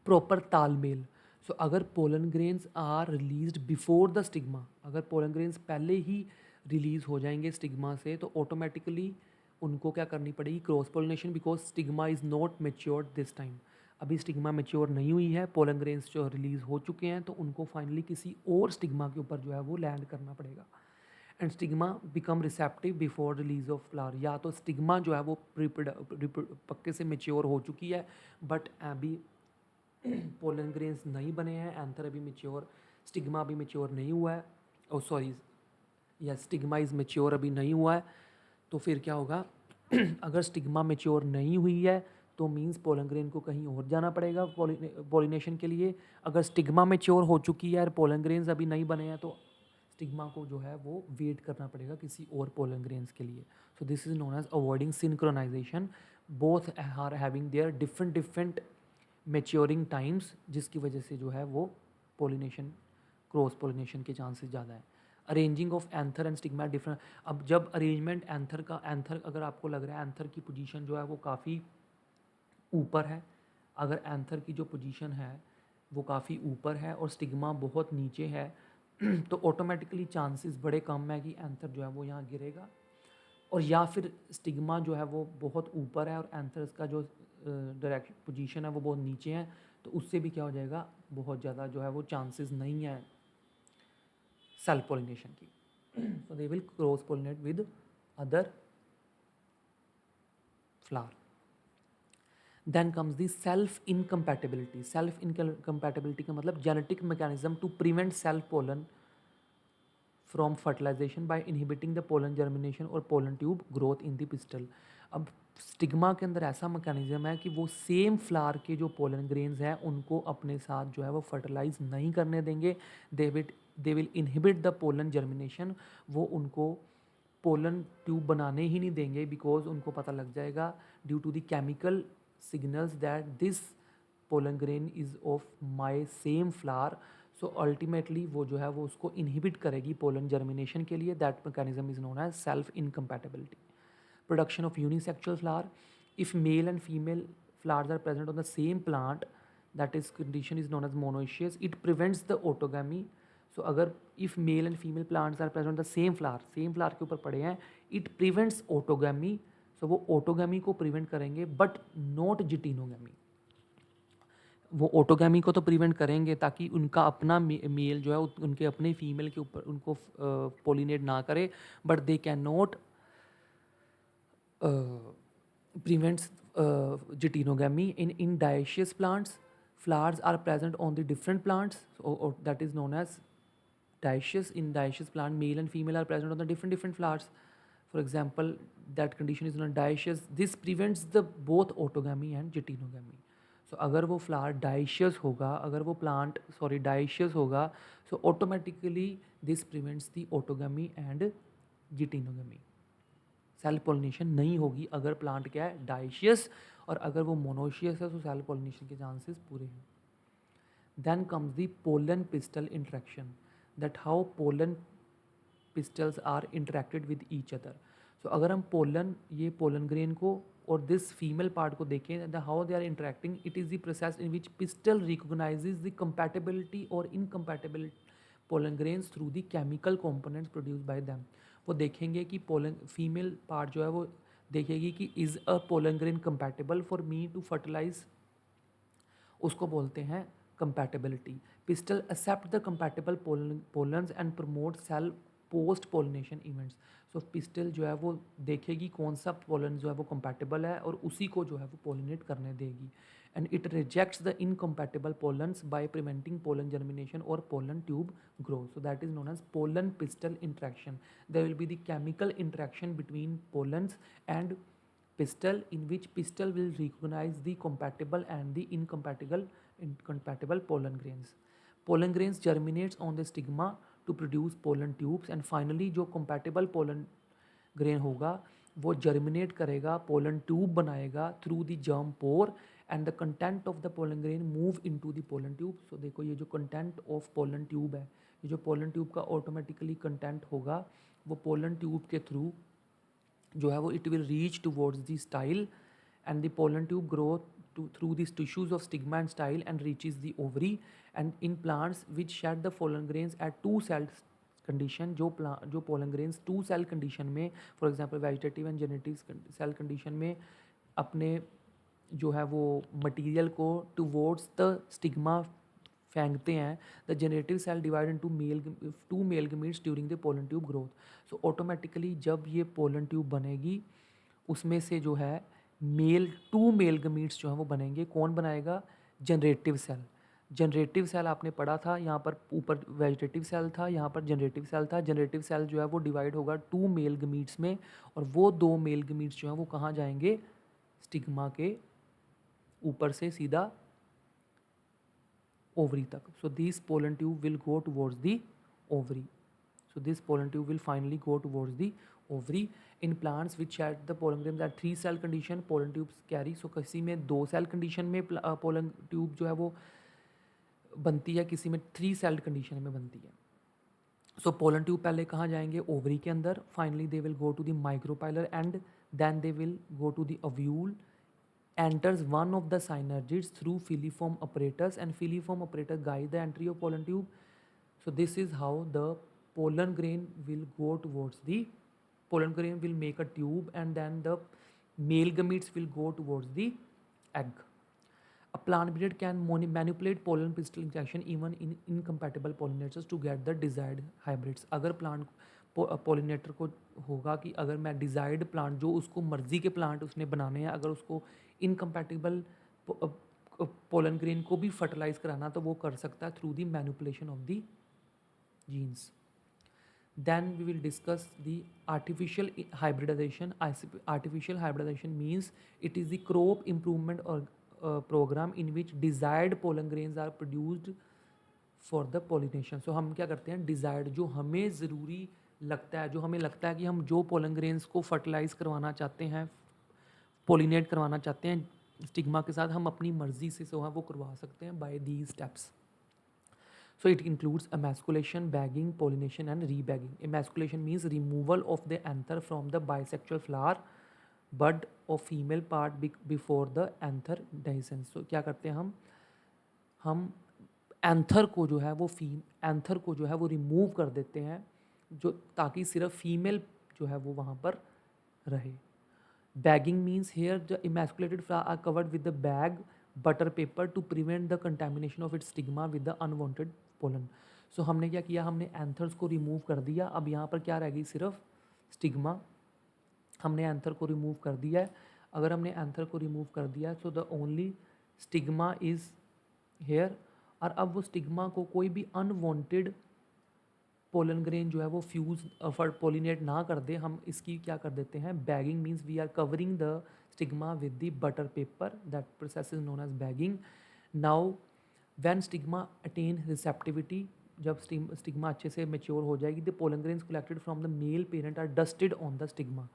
प्रॉपर तालमेल. सो अगर pollen grains are released before the stigma, अगर पोलन ग्रेन्स पहले ही रिलीज हो जाएंगे स्टिग्मा से तो ऑटोमेटिकली उनको क्या करनी पड़ेगी, cross pollination, because stigma is not matured this time. अभी स्टिग्मा मेच्योर नहीं हुई है, पोलन ग्रेन्स जो रिलीज़ हो चुके हैं तो उनको फाइनली किसी और स्टिग्मा के ऊपर जो है वो लैंड करना पड़ेगा. And stigma become receptive before release of flower. या तो स्टिग्मा जो है वो पक्के से मेच्योर हो चुकी है बट अभी पोलन ग्रेन्स नहीं बने हैं, एंथर अभी मेच्योर, स्टिग्मा अभी मेच्योर नहीं हुआ है, ओ सॉरी या स्टिग्मा इज़ मेच्योर अभी नहीं हुआ है. तो फिर क्या होगा अगर स्टिग्मा मेच्योर नहीं हुई है तो मीन्स पोलन ग्रेन को कहीं और जाना पड़ेगा पोलिनेशन के लिए. अगर स्टिग्मा मेच्योर हो चुकी है और पोलन ग्रेन्स अभी नहीं बने हैं तो स्टिग्मा को जो है वो वेट करना पड़ेगा किसी और पोलन ग्रेन्स के लिए. So this is known as avoiding synchronization. Both are having their different maturing times, जिसकी वजह से जो है वो पोलिनेशन, क्रॉस पोलिनेशन के चांसेस ज़्यादा है. Arranging of anther and stigma different. अब जब अरेंजमेंट एंथर अगर आपको लग रहा है एंथर की पोजीशन जो है वो काफ़ी ऊपर है, अगर एंथर की जो पोजीशन है वो काफ़ी ऊपर है और स्टिग्मा बहुत नीचे है तो ऑटोमेटिकली चांसेस बड़े कम है कि एंथर जो है वो यहाँ गिरेगा. और या फिर स्टिग्मा जो है वो बहुत ऊपर है और एंथर्स का जो डायरेक्ट पोजीशन है वो बहुत नीचे है, तो उससे भी क्या हो जाएगा, बहुत ज़्यादा जो है वो चांसेस नहीं है सेल्फ पोलिनेशन की. So they will cross pollinate with other flower. Then comes the self incompatibility. Self incompatibility का मतलब genetic mechanism to prevent self pollen from fertilization by inhibiting the pollen germination or pollen tube growth in the pistil. अब stigma के अंदर ऐसा mechanism है कि वो same flower के जो पोलन ग्रेन्स हैं उनको अपने साथ जो है वो फर्टिलाइज नहीं करने देंगे. They will inhibit the pollen germination. वो उनको पोलन ट्यूब बनाने ही नहीं देंगे, बिकॉज उनको पता लग जाएगा due to the chemical signals that this pollen grain is of my same flower. So ultimately वो जो है वो उसको इनहिबिट करेगी पोलन जर्मिनेशन के लिए. That mechanism is known as self incompatibility. Production of unisexual flower. If male and female flowers are present on the same plant, that is condition is known as monoecious. It prevents the autogamy. So अगर if male and female plants are present on the same flower के ऊपर पड़े हैं, it prevents autogamy. So वो autogamy को prevent करेंगे but not geitonogamy. वो autogamy को तो प्रिवेंट करेंगे ताकि उनका अपना मेल जो है उनके अपने फीमेल के ऊपर उनको पोलिनेट ना करे, but they can not prevents geitonogamy. In dioecious plants, flowers are present on the different plants, or that is known as dioecious. In dioecious plant, male and female are present on the different flowers. For example, that condition is known as dioecious. This prevents the both autogamy and geitonogamy. So अगर वो flower dioecious होगा, अगर वो plant dioecious होगा, so automatically this prevents the autogamy and geitonogamy. Self pollination नहीं होगी अगर plant क्या है डाइशियस, और अगर वो मोनोशियस है तो सेल पोलिनेशन के चांसेस पूरे हैं. Then comes the pollen pistil interaction, that how pollen pistils are interacted with each other. So अगर हम ये पोलन ग्रेन को और दिस फीमेल पार्ट को देखें, the how they are interacting, it is the process in which pistil recognizes the compatibility और incompatible pollen grains through the chemical components produce by them. वो देखेंगे कि पोलन फीमेल पार्ट जो है वो देखेगी कि is a pollen grain compatible for me to fertilize, उसको बोलते हैं compatibility. Pistil accept the compatible pollens and promote cell post pollination events. So pistil जो है वो देखेगी कौन सा पोलन जो है वो कंपैटिबल है और उसी को जो है वो पोलिनेट करने देगी. And it rejects the incompatible pollens by preventing pollen germination और pollen tube growth. So that is known as pollen pistil interaction. There will be the chemical interaction between pollens and pistil, in which pistil will recognize the compatible and the incompatible pollen grains. Pollen grains germinates on the stigma to produce pollen tubes, and finally जो compatible pollen grain होगा वो germinate करेगा, pollen tube बनाएगा through the germ pore, and the content of the pollen grain move into the pollen tube. So देखो ये जो content of pollen tube है, ये जो pollen tube का automatically content होगा वो pollen tube के through जो है वो it will reach towards the style, and the pollen tube grow through this tissues of stigma and style and reaches the ovary. And in plants which shed the pollen grains at 2 cell condition, जो pollen grains 2 cell condition में, for example vegetative and generative cell condition में अपने जो है वो material को towards the stigma फेंकते हैं, the generative cell divide into two male gametes during the pollen tube growth. So automatically जब ये पोलन ट्यूब बनेगी उसमें से जो है टू मेल गमीट्स जो है वो बनेंगे. कौन बनाएगा? Generative cell. जनरेटिव सेल आपने पढ़ा था, यहाँ पर ऊपर वेजिटेटिव सेल था, यहाँ पर जनरेटिव सेल था. जनरेटिव सेल जो है वो डिवाइड होगा 2 मेल गमीट्स में, और वो 2 मेल गमीट्स जो हैं वो कहाँ जाएंगे? स्टिग्मा के ऊपर से सीधा ovary tak. So this pollen tube will go towards the ovary. So this pollen tube will finally go towards the ovary. In plants which had the pollen grains at 3 cell condition, pollen tubes carry. So किसी में 2 cell condition में pollen tube जो है वो बनती है, किसी में 3 cell condition में बनती है. So pollen tube पहले कहाँ जाएंगे? ovary के अंदर. Finally they will go to the micropylar and then they will go to the ovule. Enters one of the synergids through filiform apparatus, and filiform apparatus guide the entry of pollen tube. So this is how the pollen grain will go towards the pollen grain will make a tube, and then the male gametes will go towards the egg. A plant breeder can manipulate pollen pistil injection even in incompatible pollinators to get the desired hybrids. अगर plant pollinator को होगा कि अगर मैं desired plant जो उसको मर्जी के प्लांट उसने बनाने हैं, अगर उसको इनकम्पैटिबल पोलन ग्रेन को भी फर्टिलाइज कराना तो वो कर सकता है through the manipulation of the genes. Then we will discuss the artificial hybridization. Artificial hybridization means it is the crop improvement or program in which desired pollen grains are produced for the pollination. So हम क्या करते हैं? desired जो हमें ज़रूरी लगता है, जो हमें लगता है कि हम जो पोलन ग्रेन्स को फर्टिलाइज करवाना चाहते हैं, पोलिनेट करवाना चाहते हैं स्टिग्मा के साथ, हम अपनी मर्जी से जो है वो करवा सकते हैं by these steps. So it includes emasculation, bagging, pollination and rebagging. Emasculation means removal of the anther from the bisexual flower bud of female part before the anther dehiscence. So क्या करते हैं हम एंथर को जो है वो anther को जो है वो रिमूव कर देते हैं, जो ताकि सिर्फ फीमेल जो है वो वहाँ पर रहे. Bagging means here the emasculated flower are covered with the bag butter paper to prevent the contamination of its stigma with the unwanted pollen. So हमने क्या किया, हमने एंथर्स को रिमूव कर दिया. अब यहाँ पर क्या रह गई, सिर्फ स्टिग्मा. हमने एंथर को रिमूव कर दिया है. अगर हमने एंथर को रिमूव कर दिया so the only stigma is here. और अब वो स्टिग्मा को कोई भी अनवांटेड पोलन ग्रेन जो है वो फ्यूज़ पोलिनेट ना कर दे, हम इसकी क्या कर देते हैं, bagging. Means we are covering the stigma with the butter paper. That process is known as bagging. Now when stigma attain receptivity, जब स्टिग्मा अच्छे से मेच्योर हो जाएगी, the pollen grains collected from the male parent are dusted on the stigma.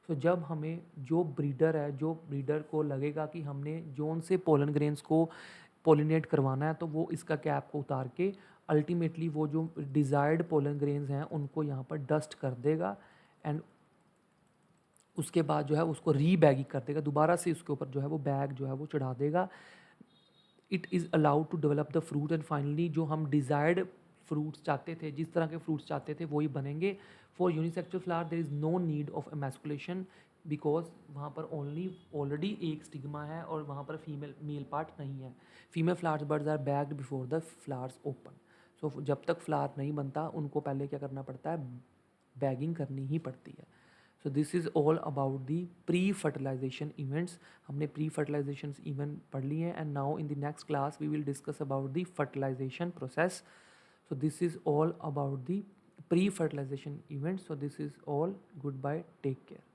So जब हमें जो breeder को लगेगा कि हमने जोन से पोलन ग्रेन्स को पोलिनेट करवाना है, तो वो इसका कैप को उतार के अल्टीमेटली वो जो डिज़ायर्ड पोलन ग्रेन्स हैं उनको यहाँ पर डस्ट कर देगा. एंड उसके बाद जो है उसको रीबैगिंग कर देगा, दोबारा से उसके ऊपर जो है वो बैग जो है वो चढ़ा देगा. It is allowed to develop the fruit and finally जो हम डिज़ायर्ड फ्रूट्स चाहते थे, जिस तरह के फ्रूट्स चाहते थे वही बनेंगे. For unisexual flower there is no need of emasculation because वहाँ पर ऑलरेडी एक स्टिग्मा है और वहाँ पर मेल पार्ट नहीं है. Female flowers buds are bagged before the flowers open. So जब तक फ्लावर नहीं बनता उनको पहले क्या करना पड़ता है, बैगिंग करनी ही पड़ती है. So this is all about the pre fertilisation events. हमने प्री फर्टिलाइजेशन इवेंट पढ़ लिए हैं. And now in the next class we will discuss about the fertilization process. So this is all about the pre-fertilization event. So this is all. Goodbye. Take care.